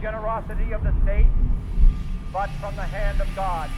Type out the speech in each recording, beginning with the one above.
generosity of the state, but from the hand of God.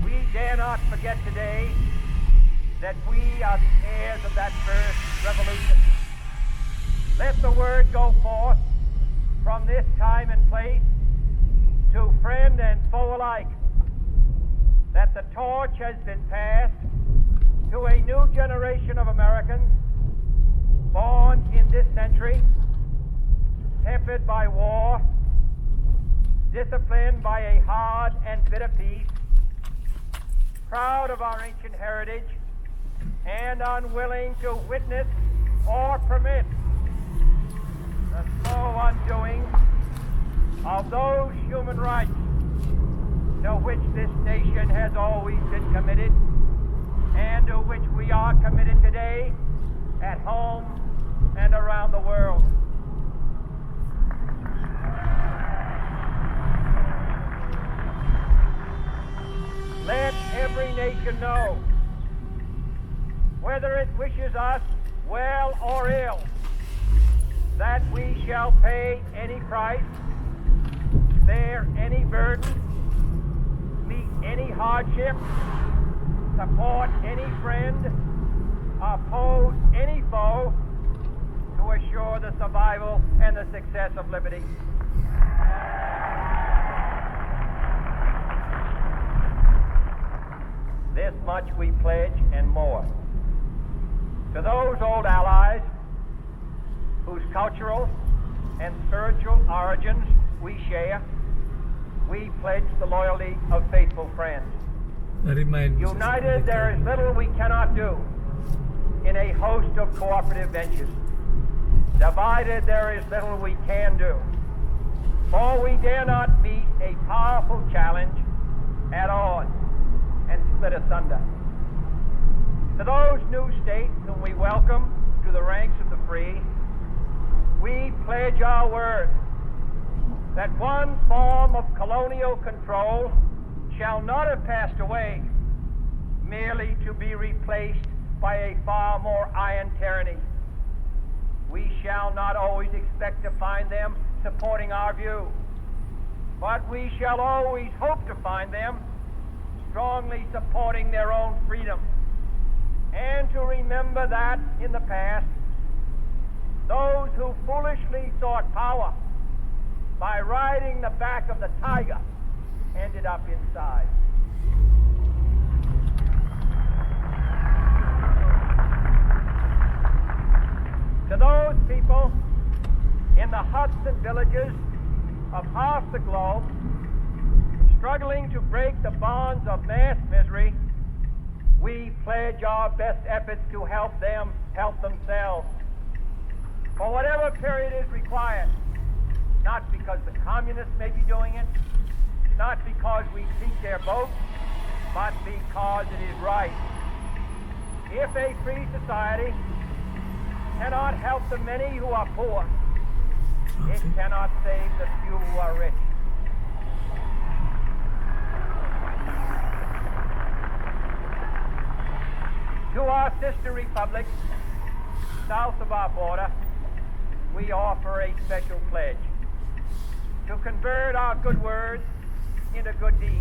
We dare not forget today that we are the heirs of that first revolution. Let the word go forth from this time and place to friend and foe alike that the torch has been passed to a new generation of Americans born in this century, tempered by war, disciplined by a hard and bitter peace, proud of our ancient heritage, and unwilling to witness or permit the slow undoing of those human rights to which this nation has always been committed and to which we are committed today at home and around the world. Let every nation know, whether it wishes us well or ill, that we shall pay any price, bear any burden, meet any hardship, support any friend, oppose any foe, to assure the survival and the success of liberty. This much we pledge and more. To those old allies whose cultural and spiritual origins we share, we pledge the loyalty of faithful friends. United, there is little we cannot do in a host of cooperative ventures. Divided, there is little we can do, for we dare not meet a powerful challenge at odds and split asunder. To those new states whom we welcome to the ranks of the free, we pledge our word that one form of colonial control shall not have passed away, merely to be replaced by a far more iron tyranny. We shall not always expect to find them supporting our view, but we shall always hope to find them strongly supporting their own freedom, and to remember that in the past, those who foolishly sought power by riding the back of the tiger ended up inside. To those people in the huts and villages of half the globe struggling to break the bonds of mass misery, we pledge our best efforts to help them help themselves for whatever period is required, not because the communists may be doing it, not because we seek their vote, but because it is right. If a free society cannot help the many who are poor, it cannot save the few who are rich. To our sister republics south of our border, we offer a special pledge to convert our good words into good deeds,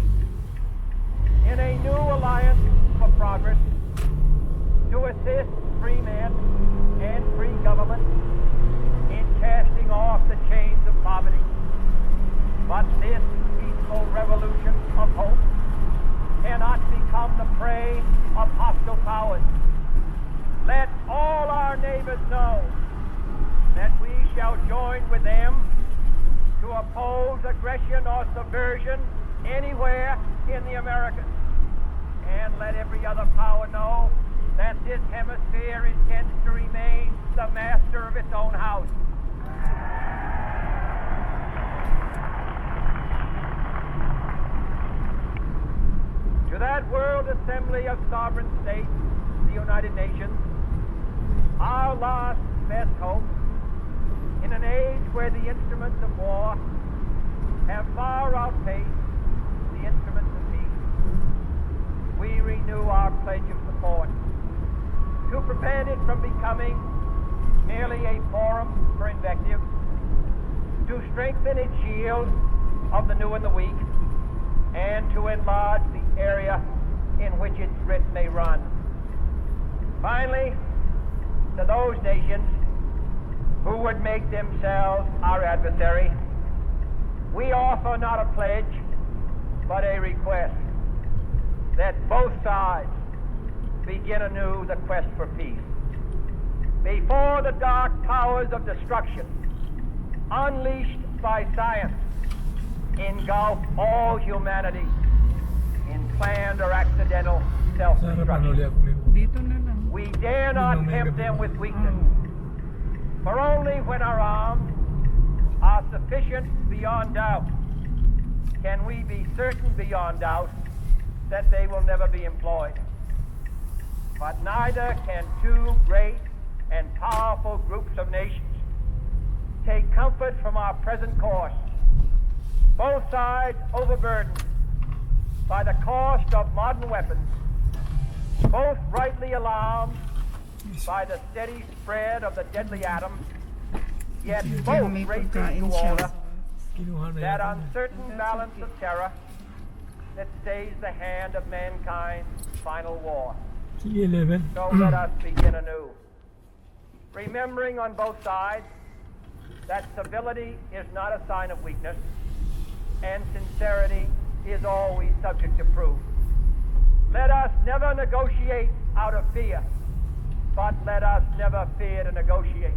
in a new alliance for progress, to assist free men and free government in casting off the chains of poverty. But this peaceful revolution of hope cannot become the prey of hostile powers. Let all our neighbors know that we shall join with them to oppose aggression or subversion anywhere in the Americas. And let every other power know that this hemisphere intends to remain the master of its own house. To that World Assembly of Sovereign States, the United Nations, our last best hope, in an age where the instruments of war have far outpaced the instruments of peace, we renew our pledge of support to prevent it from becoming merely a forum for invective, to strengthen its shield of the new and the weak, and to enlarge the area in which its writ may run. Finally, to those nations who would make themselves our adversary, we offer not a pledge, but a request that both sides begin anew the quest for peace. Before the dark powers of destruction, unleashed by science, engulf all humanity in planned or accidental self-destruction. We dare not tempt them with weakness, for only when our arms are sufficient beyond doubt can we be certain beyond doubt that they will never be employed. But neither can two great and powerful groups of nations take comfort from our present course, both sides overburdened by the cost of modern weapons, both rightly alarmed by the steady spread of the deadly atom, yet both racing toward that uncertain balance of terror that stays the hand of mankind's final war. So let us begin anew, remembering on both sides that civility is not a sign of weakness, and sincerity is always subject to proof. Let us never negotiate out of fear, but let us never fear to negotiate.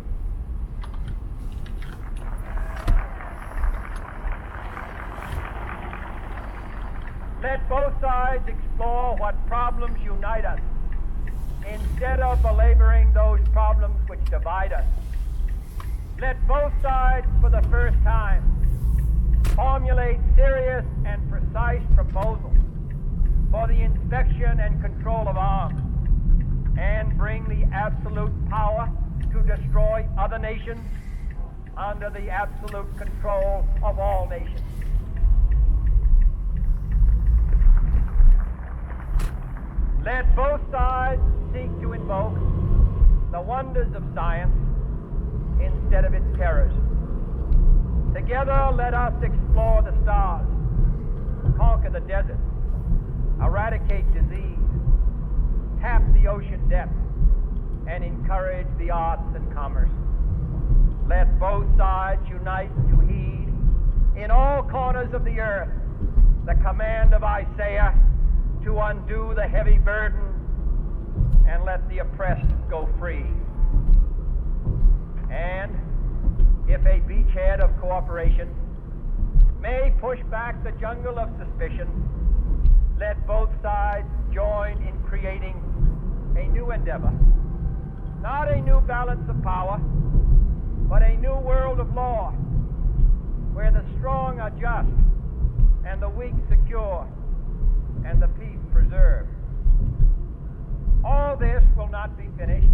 Let both sides explore what problems unite us, instead of belaboring those problems which divide us. Let both sides, for the first time, formulate serious and precise proposals for the inspection and control of arms, and bring the absolute power to destroy other nations under the absolute control of all nations. Let both sides seek to invoke the wonders of science instead of its terrors. Together, let us explore the stars, conquer the desert, eradicate disease, tap the ocean depths, and encourage the arts and commerce. Let both sides unite to heed in all corners of the earth the command of Isaiah to undo the heavy burden and let the oppressed go free. And if a beachhead of cooperation may push back the jungle of suspicion, let both sides join in creating a new endeavor. Not a new balance of power, but a new world of law, where the strong are just, and the weak secure, and the peace preserved. All this will not be finished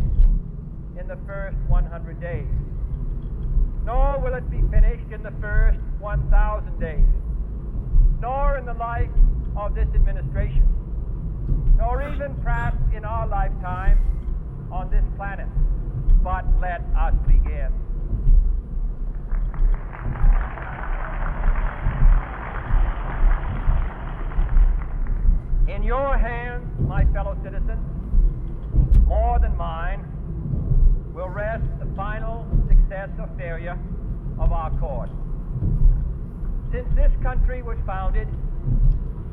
in the first 100 days, nor will it be finished in the first 1,000 days, nor in the life of this administration, nor even perhaps in our lifetime on this planet. But let us begin. In your hands, my fellow citizens, more than mine, will rest the final success or failure of our course. Since this country was founded,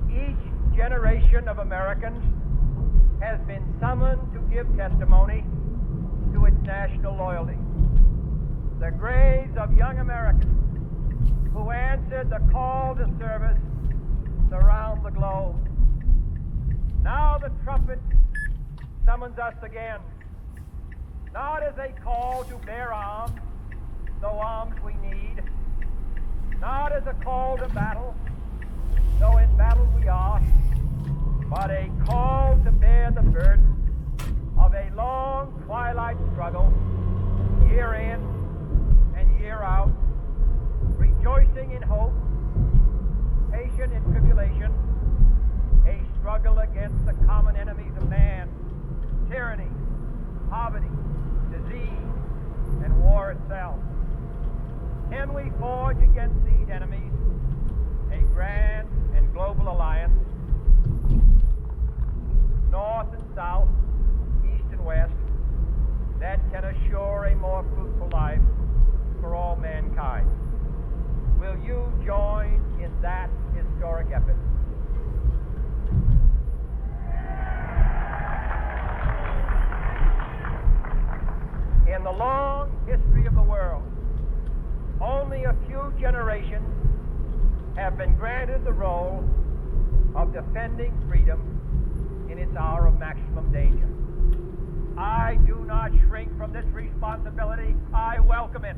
each generation of Americans has been summoned to give testimony to its national loyalty. The graves of young Americans who answered the call to service surround the globe. Now the trumpet summons us again, not as a call to bear arms, though arms we need, not as a call to battle, though in battle we are, but a call to bear the burden of a long twilight struggle, year in and year out, rejoicing in hope, patient in tribulation, a struggle against the common enemies of man, tyranny, poverty, disease, and war itself. Can we forge against these enemies a grand and global alliance, north and south, east and west, that can assure a more fruitful life for all mankind? Will you join in that historic effort? In the long history of the world, only a few generations have been granted the role of defending freedom in its hour of maximum danger. I do not shrink from this responsibility. I welcome it.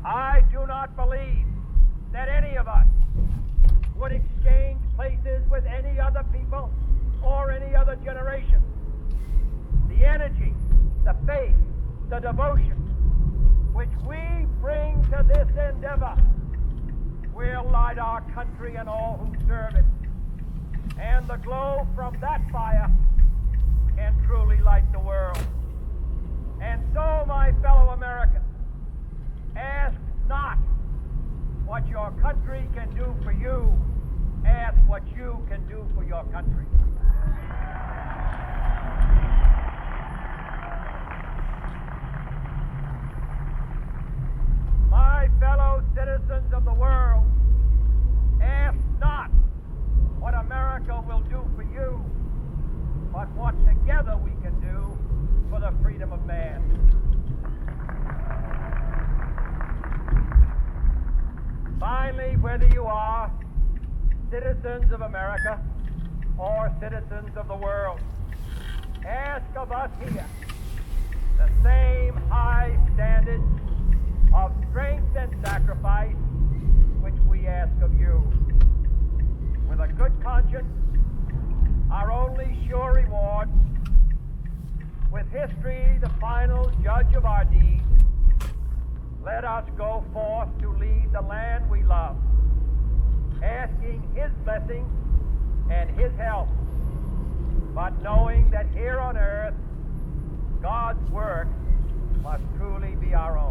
I do not believe that any of us would exchange places with any other people or any other generation. The energy, the faith, the devotion which we bring to this endeavor will light our country and all who serve it. And the glow from that fire can truly light the world. And so, my fellow Americans, ask not what your country can do for you. Ask what you can do for your country. My fellow citizens of the world, ask not what America will do for you, but what together we can do for the freedom of man. Finally, whether you are citizens of America or citizens of the world, ask of us here the same high standards of strength and sacrifice which we ask of you. With a good conscience, our only sure reward, with history the final judge of our deeds, let us go forth to lead the land we love, asking His blessing and His help, but knowing that here on earth, God's work must truly be our own.